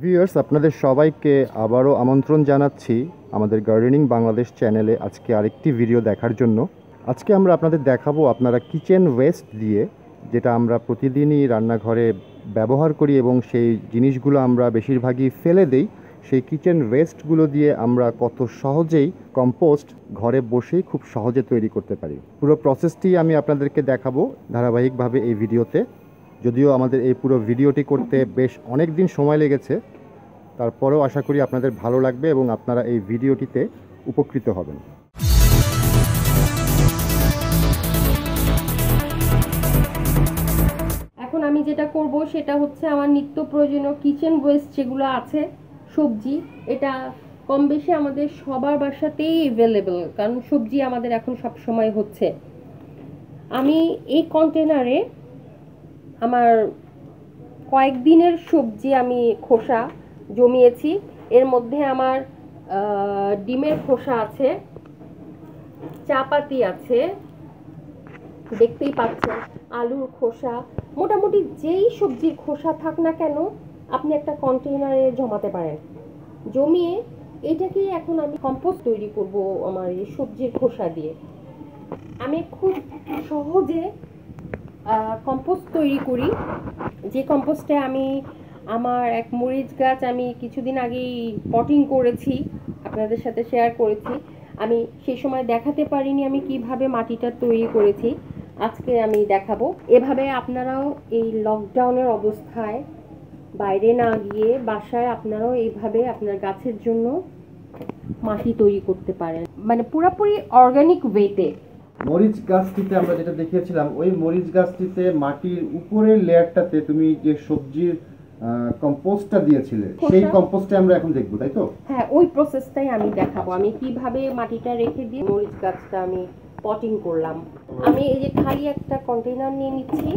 Viewers, আপনাদের সবাইকে আবারও আমন্ত্রণ জানাচ্ছি আমাদের গার্ডেনিং বাংলাদেশ চ্যানেলে আজকে আরেকটি ভিডিও দেখার জন্য। আজকে আমরা আপনাদের দেখাবো আপনারা কিচেন ওয়েস্ট দিয়ে, যেটা আমরা প্রতিদিনই রান্নাঘরে ব্যবহার করি এবং সেই জিনিসগুলো আমরা বেশিরভাগই ফেলে দেই, সেই কিচেন ওয়েস্টগুলো দিয়ে আমরা কত সহজেই কম্পোস্ট ঘরে বসেই খুব সহজে তৈরি করতে পারি। পুরো প্রসেসটি আমি আপনাদেরকে দেখাবো ধারাবাহিকভাবে এই ভিডিওতে। যদিও আমাদের এই পুরো ভিডিওটি করতে বেশ অনেক দিন সময় লেগেছে, তারপরেও আশা করি আপনাদের ভালো লাগবে এবং আপনারা এই ভিডিওটিতে উপকৃত হবেন। এখন আমি যেটা করব সেটা হচ্ছে আমার নিত্য প্রয়োজনীয় কিচেন ওয়েস্ট যেগুলো আছে, সবজি, এটা কম বেশি আমাদের সবার বাসাতেই অ্যাভেলেবল, কারণ সবজি আমাদের এখন সব সময় হচ্ছে। আমি এই কন্টেনারে আমার কয়েকদিনের সবজি আমি খোসা জমিয়েছি। এর মধ্যে আমার ডিমের খোসা আছে, চা পাতি আছে, দেখতেই পাচ্ছেন, আলুর খোসা, মোটামুটি যেই সবজির খোসা থাক না কেন আপনি একটা কন্টেনারে জমাতে পারেন। জমিয়ে এটাকে এখন আমি কম্পোস্ট তৈরি করব আমার এই সবজির খোসা দিয়ে। আমি খুব সহজে কম্পোস্ট তৈরি করি, যে কম্পোস্টে আমি আমার এক মরিচ গাছ আমি কিছুদিন আগেই পটিং করেছি, আপনাদের সাথে শেয়ার করেছি। আমি সেই সময় দেখাতে পারিনি আমি কিভাবে মাটিটা তৈরি করেছি, আজকে আমি দেখাবো। এভাবে আপনারাও এই লকডাউনের অবস্থায় বাইরে না গিয়ে বাসায় আপনারাও এইভাবে আপনার গাছের জন্য মাটি তৈরি করতে পারেন, মানে পুরোপুরি অর্গানিক ওয়েতে। মরিচ গাছটিতে আমরা যেটা দেখিয়েছিলাম, ওই মরিচ গাছটিতে মাটির উপরের লেয়ারটাতে তুমি যে সবজির কম্পোস্টটা দিয়েছিলে, সেই কম্পোস্টে আমরা এখন দেখবো, তাই তো? হ্যাঁ, ওই প্রসেসটাই আমি দেখাবো, আমি কিভাবে মাটিটা রেখে দিয়ে মরিচ গাছটা আমি পটিং করলাম। আমি এই যে খালি একটা কন্টেনার নিয়ে নিচ্ছি,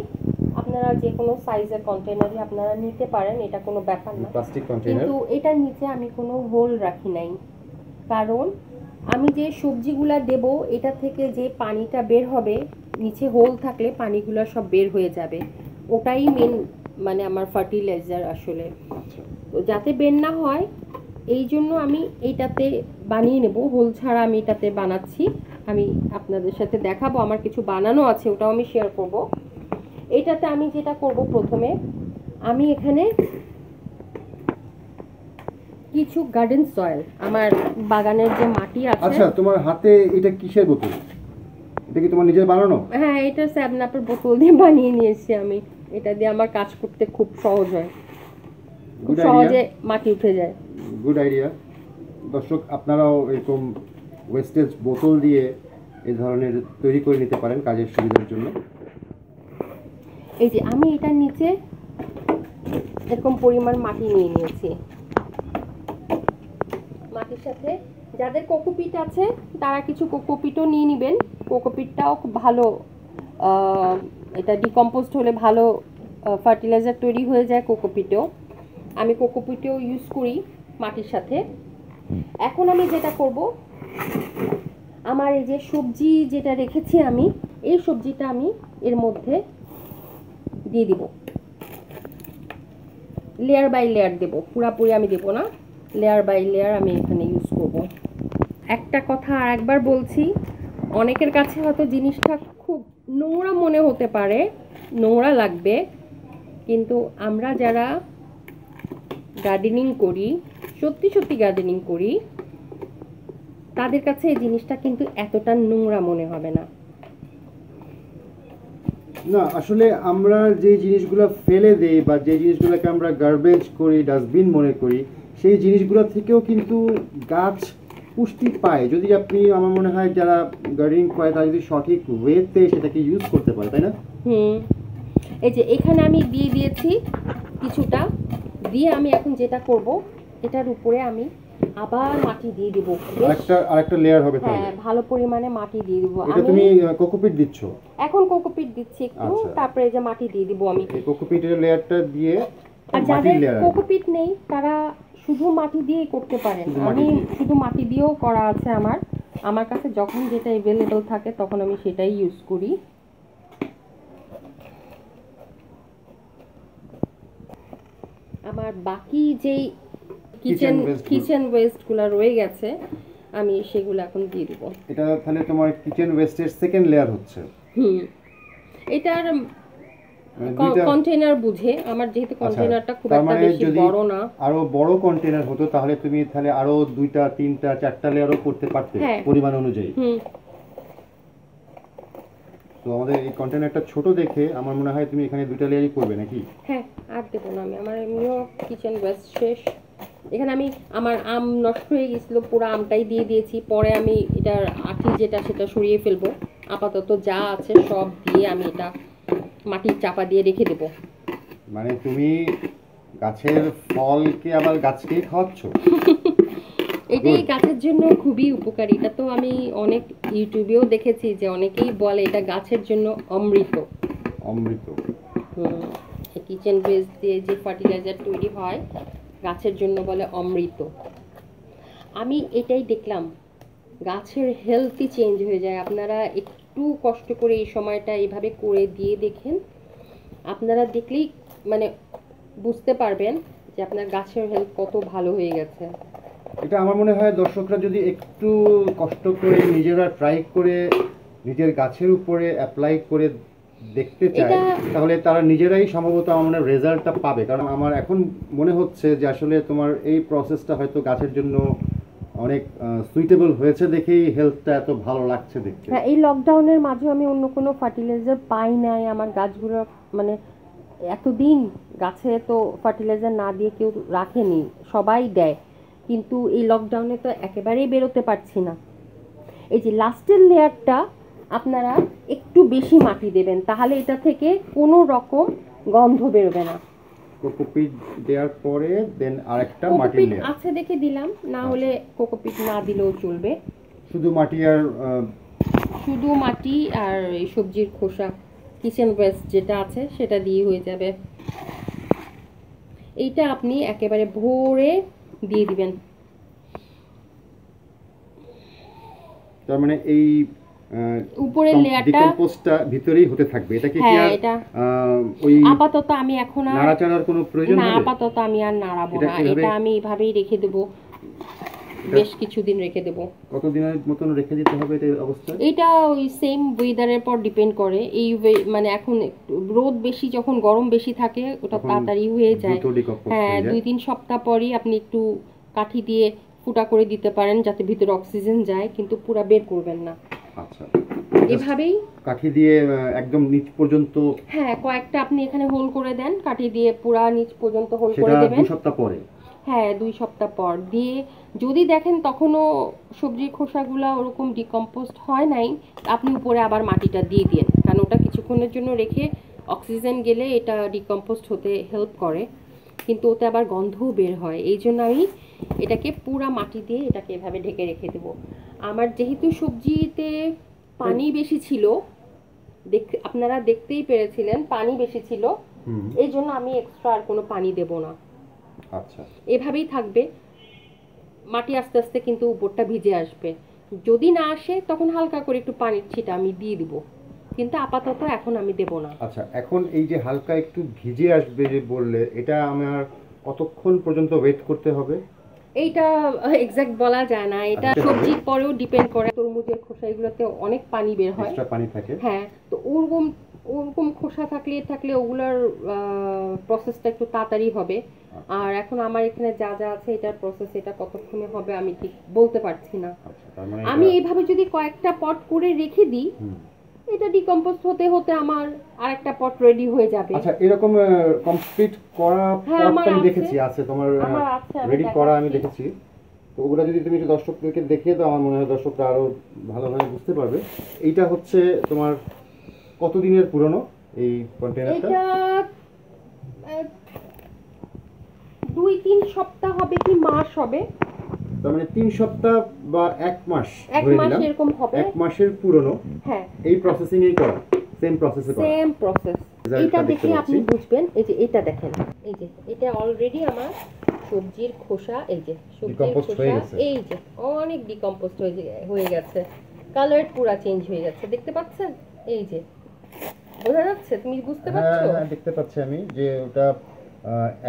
আপনারা যে কোনো সাইজের কন্টেনারই আপনারা নিতে পারেন, এটা কোনো ব্যাপার না, প্লাস্টিক কন্টেনার। কিন্তু এটার নিচে আমি কোনো হোল রাখি নাই, কারণ আমি যে সবজিগুলা দেব এটা থেকে যে পানিটা বের হবে, নিচে হোল থাকলে পানিগুলো সব বের হয়ে যাবে, ওটাই মেন মানে আমার ফার্টিলাইজার আসলে। তো যাতে বের না হয় এই জন্য আমি এইটাতে বানিয়ে নেব, হোল ছাড়া আমি এটাতে বানাচ্ছি। আমি আপনাদের সাথে দেখাবো, আমার কিছু বানানো আছে, ওটাও আমি শেয়ার করব। এইটাতে আমি যেটা করব, প্রথমে আমি এখানে কিছু গার্ডেন সয়েল, আমার বাগানের যে মাটি আছে। আচ্ছা, তোমার হাতে এটা কিসের বোতল? এটা কি তোমার নিজের বানানো? হ্যাঁ, এটা 7-আপের বোতল দিয়ে বানিয়ে নিয়েছি আমি। এটা দিয়ে আমার কাজ করতে খুব সহজ হয়, খুব সহজে মাটি উঠে যায়। Good idea. দর্শক, আপনারাও এরকম ওয়েস্টেজ বোতল দিয়ে এই ধরনের তৈরি করে নিতে পারেন কাজের সুবিধার জন্য। এই যে আমি এটার নিচে এরকম পরিমাণ মাটি নিয়ে নিয়েছি। মাটির সাথে যাদের কোকোপিট আছে তারা কিছু কোকোপিটও নিয়ে নেবেন, কোকোপিটটাও খুব ভালো, এটা ডিকম্পোস্ট হলে ভালো ফার্টিলাইজার তৈরি হয়ে যায় কোকোপিটেও। আমি কোকোপিটেও ইউজ করি মাটির সাথে। এখন আমি যেটা করব, আমার এই যে সবজি যেটা রেখেছি আমি, এই সবজিটা আমি এর মধ্যে দিয়ে দিব, লেয়ার বাই লেয়ার দেব, পুরাপুরি আমি দেব না, লেয়ার বাই লেয়ার আমি এখানে ইউজ করব। একটা কথা আর একবার বলছি, অনেকের কাছে হয়তো জিনিসটা খুব নোংরা মনে হতে পারে, নোংরা লাগবে, কিন্তু আমরা যারা গার্ডেনিং করি, সত্যি সত্যি গার্ডেনিং করি, তাদের কাছে এই জিনিসটা কিন্তু এতটা নোংরা মনে হবে না। না, আসলে আমরা যে জিনিসগুলো ফেলে দেই বা যে জিনিসগুলোকে আমরা গার্বেজ করি, ডাস্টবিন মনে করি, সেই জিনিসগুলো থেকেও কিন্তু গাছ পুষ্টি পায়, যদি আপনি, আমার মনে হয় যারা গার্ডেনিং করে তারা যদি সঠিক ওয়েতে সেটাকে ইউজ করতে পারে, তাই না? এই যে এখানে আমি দিয়ে দিয়েছি কিছুটা, দিয়ে আমি এখন যেটা করব, এটার উপরে আমি আবার মাটি দিয়ে দিব, আরেকটা লেয়ার হবে তাহলে। হ্যাঁ, ভালো পরিমাণে মাটি দিয়ে দিব। এটা তুমি কোকোপিট দিচ্ছ? এখন কোকোপিট দিচ্ছি একটু, তারপরে এই যে মাটি দিয়ে দিব আমি। এই কোকোপিটের লেয়ারটা দিয়ে, আর যাদের কোকোপিট নেই তারা শুধু মাটি দিয়েই করতে পারেন। আমি শুধু মাটি দিয়েও করা আছে আমার কাছে, যখন যেটা অ্যাভেলেবল থাকে তখন আমি সেটাই ইউজ করি। আমার বাকি যেই কিচেন কিচেন ওয়েস্টগুলো রয়ে গেছে আমি সেগুলো এখন দিয়ে দিব। এটা তাহলে তোমার কিচেন ওয়েস্টের সেকেন্ড লেয়ার হচ্ছে। এটার কন্টেইনার বুঝে আমার যেহেতু কন্টেইনারটা খুব একটা বেশি বড় না, আরো বড় কন্টেইনার হতো তাহলে তুমি তাহলে আরো 2টা 3টা 4টা লেয়ারও করতে পারতে পরিমাণ অনুযায়ী। তো আমাদের এই কন্টেইনারটা ছোট দেখে আমার মনে হয় তুমি এখানে 2টা লেয়ারই করবে নাকি? হ্যাঁ, আর দেব না আমি, আমার এমনিও কিচেন ওয়েস্ট শেষ। এখানে আমি আমার আম নষ্ট হয়ে গেছিল, পুরো আমটাই দিয়ে দিয়েছি, পরে আমি এটার আঠি যেটা সেটা সরিয়ে ফেলবো। আপাতত যা আছে সব দিয়ে আমি এটা মাটির চাপা দিয়ে রেখে দেব। মানে তুমি গাছের ফলকে আবার গাছকেই খাওয়াচ্ছ? এটাই গাছের জন্য খুবই উপকারী। এটা তো আমি অনেক ইউটিউবেও দেখেছি যে অনেকেই বলে এটা গাছের জন্য অমৃত। অমৃত। কিচেন ওয়েস্ট দিয়ে যে ফার্টিলাইজার তৈরি হয় গাছের জন্য বলে অমৃত। আমি এটাই দেখলাম, গাছের হেলথই চেঞ্জ হয়ে যায়। আপনারা একটু কষ্ট করে এই সময়টা এইভাবে করে দিয়ে দেখেন, আপনারা দেখলেই মানে বুঝতে পারবেন যে আপনার গাছের হেলথ কত ভালো হয়ে গেছে। এটা আমার মনে হয় দর্শকরা যদি একটু কষ্ট করে নিজেরা ট্রাই করে নিজের গাছের উপরে অ্যাপ্লাই করে দেখতে চায় তাহলে তারা নিজেরাই সম্ভবত আমার রেজাল্টটা পাবে। কারণ আমার এখন মনে হচ্ছে যে আসলে তোমার এই প্রসেসটা হয়তো গাছের জন্য অনেক সুইটেবল হয়েছে দেখেই হেলথটা এত ভালো লাগছে দেখতে। হ্যাঁ, এই লকডাউনের মাঝে আমি অন্য কোনো ফার্টিলাইজার পাই নাই। আমার গাছগুলো মানে এতদিন গাছে তো ফার্টিলাইজার না দিয়ে কেউ রাখেনি, সবাই দেয়, কিন্তু এই লকডাউনে তো একেবারেই বেরোতে পারছি না। এই যে লাস্টের লেয়ারটা আপনারা একটু বেশি মাটি দেবেন, তাহলে এটা থেকে কোনো রকম গন্ধ বেরোবে না। কোকোপিট দেওয়ার পরে দেন আরেকটা মাটির লেয়ার আছে দেখে দিলাম, না হলে কোকোপিট না দিলেও চলবে। শুধু মাটি আর এই সবজির খোসা কিচেন ওয়েস্ট যেটা আছে সেটা দিয়ে হয়ে যাবে। এইটা আপনি একেবারে ভরে দিয়ে দিবেন। তার মানে এই উপরের লেয়ারটা ডিকম্পোজটা ভিতরেই হতে থাকবে। এটা কি আর ওই আপাতত আমি এখন আর নাড়াচাড়ার কোনো প্রয়োজন হবে না? আপাতত আমি আর নাড়াবো না, এটা আমি এইভাবেই রেখে দেব, বেশ কিছুদিন রেখে দেব। কতদিনের মতন রেখে দিতে হবে এই অবস্থা? এটা ওই সেম ওয়েদারের পর ডিপেন্ড করে। এই মানে এখন রোদ বেশি, যখন গরম বেশি থাকে ওটা তাড়াতাড়ি হয়ে যায়। হ্যাঁ, 2-3 সপ্তাহ পরই আপনি একটু কাঠি দিয়ে ফুটা করে দিতে পারেন যাতে ভিতরে অক্সিজেন যায়, কিন্তু পুরো বের করবেন না। আচ্ছা, এভাবেই কাঠি দিয়ে একদম নিচ পর্যন্ত। হ্যাঁ, কয়েকটা আপনি এখানে হোল করে দেন, কাঠি দিয়ে পুরো নিচ পর্যন্ত হোল করে দেবেন। 2 সপ্তাহ পরে? হ্যাঁ, 2 সপ্তাহ পর দিয়ে যদি দেখেন তখনও সবজির খোসাগুলো ওরকম ডিকম্পোস্ট হয় নাই, আপনি উপরে আবার মাটিটা দিয়ে দিন, কারণ ওটা কিছুক্ষণের জন্য রেখে অক্সিজেন গেলে এটা ডিকম্পোস্ট হতে হেল্প করে, কিন্তু ওতে আবার গন্ধও বের হয়। এই জন্য আমি এটাকে পুরা মাটি দিয়ে এটাকে এভাবে ঢেকে রেখে দেবো। আমার যেহেতু সবজিতে পানি বেশি ছিল, আপনারা দেখতেই পেরেছিলেন পানি বেশি ছিল, এই জন্য আমি এক্সট্রা আর কোনো পানি দেব না। আচ্ছা, এভাবেই থাকবে। মাটি আস্তে আস্তে কিন্তু উপরটা ভিজে আসবে, যদি না আসে তখন হালকা করে একটু পানির ছিটা আমি দিয়ে দিব, কিন্তু আপাতত এখন আমি দেব না। আচ্ছা, এখন এই যে হালকা একটু ভিজে আসবে যে বললে, এটা আমার কতক্ষণ পর্যন্ত ওয়েট করতে হবে? এইটা এক্সাক্ট বলা যায় না, এটা সবজির পরেও ডিপেন্ড করে। তরমুজের খোসা এগুলোতে অনেক পানি বের হয়, এক্সট্রা পানি থাকে। হ্যাঁ, তো ওরকম খোসা থাকলে ওগুলার প্রসেসটা একটু তাড়াতাড়ি হবে। আর এখন আমার এখানে যা যা আছে এটার প্রসেস, এটা কতক্ষণে হবে আমি ঠিক বলতে পারছি না। আমি এইভাবে যদি কয়েকটা পট করে রেখে দিই, এটা ডিকম্পোজ হতে হতে আমার আরেকটা পট রেডি হয়ে যাবে। আচ্ছা, এরকম কমপ্লিট করা পট আমি দেখেছি আছে তোমার, রেডি করা আমি দেখেছি। তো ওগুলা যদি তুমি একটু দর্শকদেরকে দেখিয়ে দাও, আমার মনে হয় দর্শকরা আরো ভালোভাবে বুঝতে পারবে। এইটা হচ্ছে তোমার কতদিনের পুরনো এই কন্টেইনারটা? এটা 2-3 সপ্তাহ হবে কি মাস হবে। তার মানে 3 সপ্তাহ বা 1 মাস, 1 মাস এরকম হবে। 1 মাসের পুরনো। হ্যাঁ, এই প্রসেসিং এই করা, সেম প্রসেসে করা, সেম প্রসেস। এটা দেখে আপনি বুঝবেন। এই যে এটা দেখেন, এই যে এটা অলরেডি আমার সবজির খোসা, এই যে সবজির খোসা এই যে অনেক ডিকম্পোস্ট হয়ে গেছে, কালার পুরো চেঞ্জ হয়ে গেছে, দেখতে পাচ্ছেন? এই যে বোঝা যাচ্ছে, তুমি বুঝতে পারছো? হ্যাঁ, দেখতে পাচ্ছি আমি যে ওটা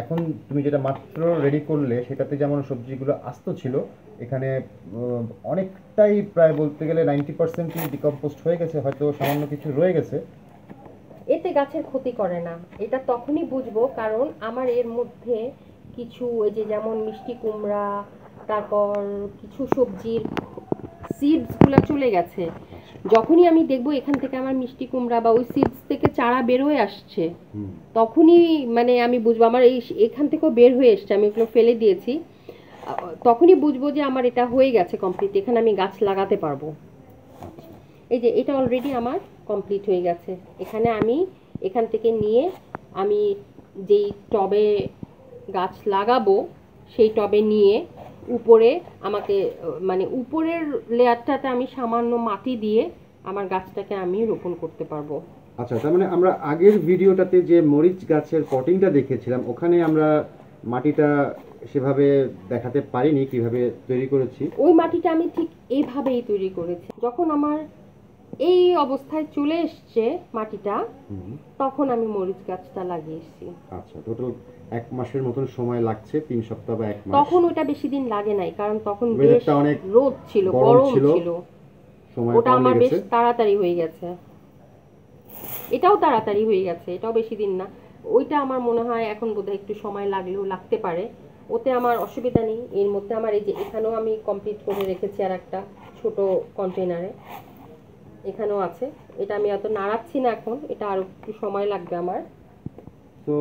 এখন তুমি যেটা মাত্র রেডি করলে সেটাতে যেমন সবজিগুলো আস্ত ছিল, এখানে অনেকটাই প্রায় বলতে গেলে 90% ডিকম্পোস্ট হয়ে গেছে, হয়তো সামান্য কিছু রয়ে গেছে। এতে গাছের ক্ষতি করে না, এটা তখনই বুঝবো কারণ আমার এর মধ্যে কিছু ওই যে যেমন মিষ্টি কুমড়া, তারপর কিছু সবজির সিডসগুলো চলে গেছে। যখনই আমি দেখবো এখান থেকে আমার মিষ্টি কুমড়া বা ওই সিডস থেকে চারা বের হয়ে আসছে, তখনই মানে আমি বুঝবো আমার এখান থেকেও বের হয়ে এসছে, আমি ওগুলো ফেলে দিয়েছি, তখনই বুঝবো যে আমার এটা হয়ে গেছে কমপ্লিট, এখানে আমি গাছ লাগাতে পারবো। এই যে এটা অলরেডি আমার কমপ্লিট হয়ে গেছে। এখানে আমি এখান থেকে নিয়ে আমি যেই টবে গাছ লাগাবো সেই টবে নিয়ে উপরে আমাকে মানে উপরের লেয়ারটাতে আমি সামান্য মাটি দিয়ে আমার গাছটাকে আমি রোপণ করতে পারবো। আচ্ছা, তার মানে আমরা আগের ভিডিওটাতে যে মরিচ গাছের পটিংটা দেখেছিলাম ওখানে আমরা মাটিটা সেভাবে দেখাতে পারিনি কিভাবে তৈরি করেছি। ওই মাটিটা আমি ঠিক এইভাবেই তৈরি করেছি। যখন আমার এই অবস্থায় চলে এসছে মাটিটা, তখন আমি মরিচ গাছটা লাগিয়েছি। আচ্ছা, টোটাল 1 মাসের মতন সময় লাগছে, 3 সপ্তাহ বা 1 মাস। তখন ওটা বেশি দিন লাগে নাই, কারণ তখন বেশ রোদ ছিল, গরম ছিল, ওটা আমার বেশ তাড়াতাড়ি হয়ে গেছে। এটাও তাড়াতাড়ি হয়ে গেছে, এটাও বেশি দিন না। ওইটা আমার মনে হয় এখন বোধহয় একটু সময় লাগলেও লাগতে পারে, ওতে আমার অসুবিধা নেই। এর মধ্যে আমার এই যে এখানেও আমি কমপ্লিট করে রেখেছি আর একটা ছোট কন্টেনারে, এখানেও আছে। এটা আমি এত নাড়াচ্ছি না এখন, এটা আরো একটু সময় লাগবে আমার। তো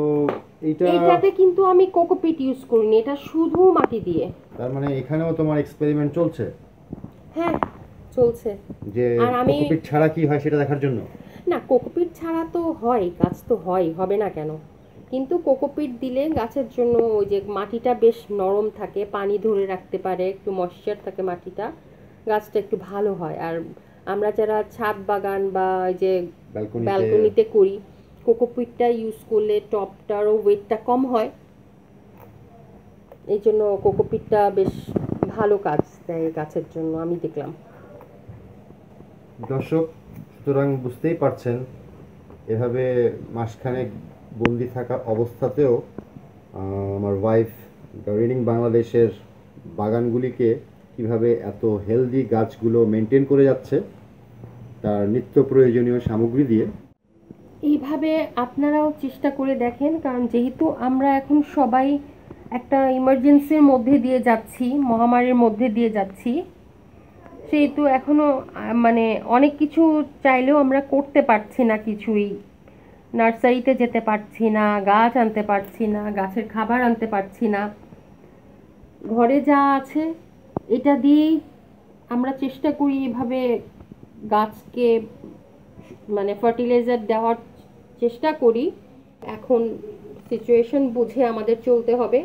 এইটাতে কিন্তু আমি কোকোপিট ইউজ করিনি, এটা শুধু মাটি দিয়ে। তার মানে এখানেও তোমার এক্সপেরিমেন্ট চলছে? হ্যাঁ চলছে। যে কোকোপিট ছাড়া কি হয় সেটা দেখার জন্য? না, কোকোপিট ছাড়া তো হয়, গাছ তো হয়, হবে না কেন, কিন্তু কোকোপিট দিলে গাছের জন্য ওই যে মাটিটা বেশ নরম থাকে, পানি ধরে রাখতে পারে, একটু ময়েশ্চার থাকে মাটিটা, গাছটা একটু ভালো হয়। আর আমরা যারা ছাদ বাগান বা যে ব্যালকনিতে করি, কোকোপিটটা ইউজ করলে টপটারও ওয়েটটা কম হয়, এই জন্য কোকোপিটটা বেশ ভালো কাজ দেয় গাছের জন্য, আমি দেখলাম। দর্শক, সুতরাং বুঝতেই পারছেন এভাবে মাসখানেক বন্দি থাকা অবস্থাতেও আমার ওয়াইফ গার্ডেনিং বাংলাদেশের বাগানগুলিকে কিভাবে এত হেলদি গাছগুলো মেনটেন করে যাচ্ছে তার নিত্য প্রয়োজনীয় সামগ্রী দিয়ে। এইভাবে আপনারাও চেষ্টা করে দেখেন, কারণ যেহেতু আমরা এখন সবাই একটা ইমার্জেন্সির মধ্যে দিয়ে যাচ্ছি, মহামারীর মধ্যে দিয়ে যাচ্ছি, সেহেতু এখনও মানে অনেক কিছু চাইলেও আমরা করতে পারছি না, কিছুই নার্সারিতে যেতে পারছি না, গাছ আনতে পারছি না, গাছের খাবার আনতে পারছি না। ঘরে যা আছে এটা দিয়েই আমরা চেষ্টা করি এভাবে গাছকে মানে ফার্টিলাইজার দেওয়ার চেষ্টা করি। এখন সিচুয়েশন বুঝে আমাদের চলতে হবে।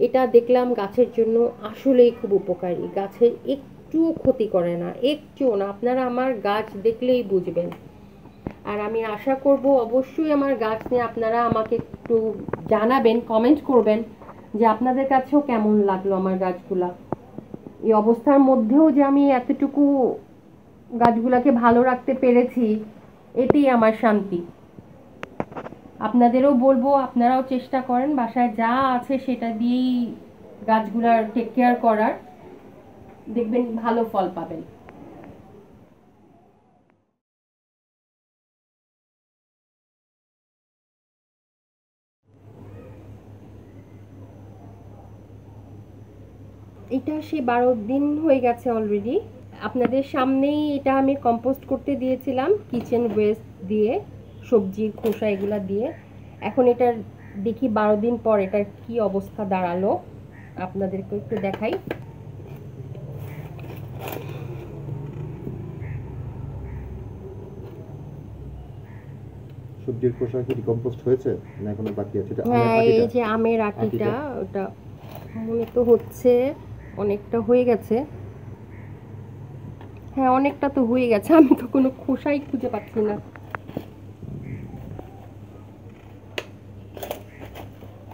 এটা দেখলাম গাছের জন্য আসলেই খুব উপকারী, গাছের একটুও ক্ষতি করে না, একটুও না। আপনারা আমার গাছ দেখলেই বুঝবেন। আর আমি আশা করব অবশ্যই আমার গাছ নিয়ে আপনারা আমাকে একটু জানাবেন, কমেন্ট করবেন যে আপনাদের কাছেও কেমন লাগলো আমার গাছগুলা। এই অবস্থার মধ্যেও যে আমি এতটুকু গাছগুলাকে ভালো রাখতে পেরেছি, এতেই আমার শান্তি। আপনাদেরও বলবো আপনারাও চেষ্টা করেন বাসায় যা আছে সেটা দিয়েই গাছগুলার টেক কেয়ার করার, দেখবেন ভালো ফল পাবেন। এটা সে 12 দিন হয়ে গেছে অলরেডি। আপনাদের সামনেই এটা আমি কম্পোস্ট করতে দিয়েছিলাম কিচেন ওয়েস্ট দিয়ে, সবজির খোসা এগুলা দিয়ে। এখন এটার দেখি 12 দিন পর এটার কি অবস্থা দাঁড়ালো, আপনাদেরকে একটু দেখাই। সবজির খোসা কি ডিকম্পোস্ট হয়েছে না এখনো বাকি আছে? হ্যাঁ, এই যে আমের আটিটা, ওটা মনে তো হচ্ছে অনেকটা হয়ে গেছে। হ্যাঁ, অনেকটা তো হয়ে গেছে, আমি তো কোনো খোসাই খুঁজে পাচ্ছি না।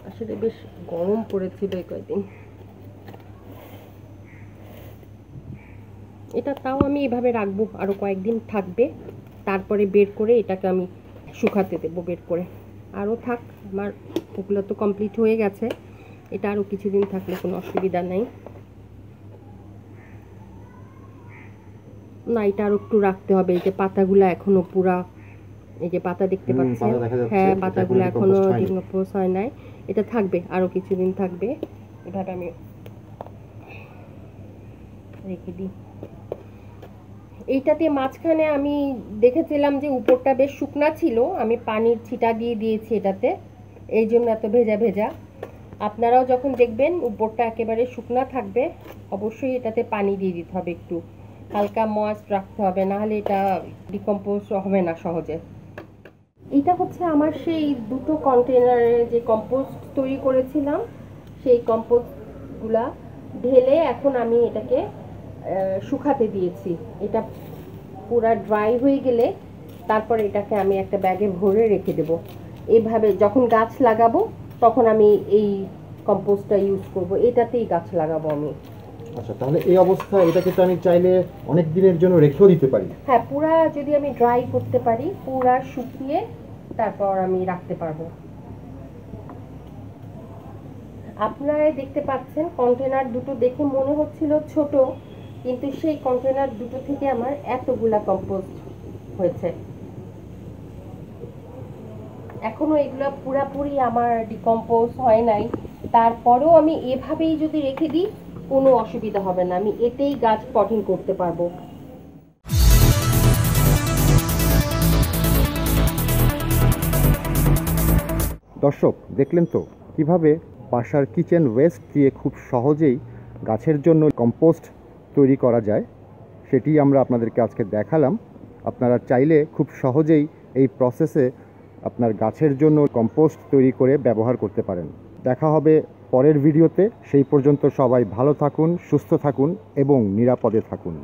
আসলে বেশ গরম পড়েছিল এই কয়েকদিন। এটা তাও আমি এভাবে রাখবো, আরো কয়েকদিন থাকবে, তারপরে বের করে এটাকে আমি শুকাতে দেবো বের করে। আরও থাক, আমার ওগুলো তো কমপ্লিট হয়ে গেছে, এটা আরও কিছুদিন থাকলে কোনো অসুবিধা নেই। না, এটা আরও একটু রাখতে হবে। এই যে পাতাগুলো এখনো পুরা, এই যে পাতা দেখতে পাচ্ছেন, হ্যাঁ পাতাগুলো এখনো ডিকম্পোজ হয় নাই, এটা থাকবে আরও কিছুদিন থাকবে। এভাবে আমি রেখে দিই। এইটাতে মাঝখানে আমি দেখেছিলাম যে উপরটা বেশ শুকনা ছিল, আমি পানির ছিটা দিয়ে দিয়েছি এটাতে, এই জন্য এত ভেজা ভেজা। আপনারাও যখন দেখবেন উপরটা একেবারে শুকনা থাকবে, অবশ্যই এটাতে পানি দিয়ে দিতে হবে, একটু হালকা ময়েস্ট রাখতে হবে, নাহলে এটা ডিকম্পোজ হবে না সহজে। এটা হচ্ছে আমার সেই দুটো কন্টেনারে যে কম্পোস্ট তৈরি করেছিলাম, সেই কম্পোস্টগুলা ঢেলে এখন আমি এটাকে শুকাতে দিয়েছি। এটা পুরা ড্রাই হয়ে গেলে তারপর এটাকে আমি একটা ব্যাগে ভরে রেখে দেব। এইভাবে যখন গাছ লাগাবো তখন আমি এই কম্পোস্টটা ইউজ করব, এটাতেই গাছ লাগাবো আমি। আচ্ছা, তাহলে এই অবস্থায় এটাকে তো আমি চাইলে অনেক দিনের জন্য রেখেও দিতে পারি। হ্যাঁ, পুরা যদি আমি ড্রাই করতে পারি, পুরা শুকিয়ে তারপর আমি রাখতে পারবো। আপনারা দেখতে পাচ্ছেন কন্টেনার দুটো দেখে মনে হচ্ছিল ছোট, কিন্তু সেই কন্টেনার দুটো থেকে আমার এতগুলা কম্পোস্ট হয়েছে। এখনো এগুলো পুরাপুরি আমার ডিকম্পোজ হয় নাই, তারপরেও আমি এভাবেই যদি রেখে দিই কোনো অসুবিধা হবে না, আমি এতেই গাছ পটিং করতে পারবো। দর্শক দেখলেন তো কিভাবে বাসার কিচেন ওয়েস্ট দিয়ে খুব সহজেই গাছের জন্য কম্পোস্ট তৈরি করা যায়, সেটি আমরা আপনাদেরকে আজকে দেখালাম। আপনারা চাইলে খুব সহজেই এই প্রসেসে আপনার গাছের জন্য কম্পোস্ট তৈরি করে ব্যবহার করতে পারেন। দেখা হবে পরের ভিডিওতে। সেই পর্যন্ত সবাই ভালো থাকুন, সুস্থ থাকুন এবং নিরাপদে থাকুন।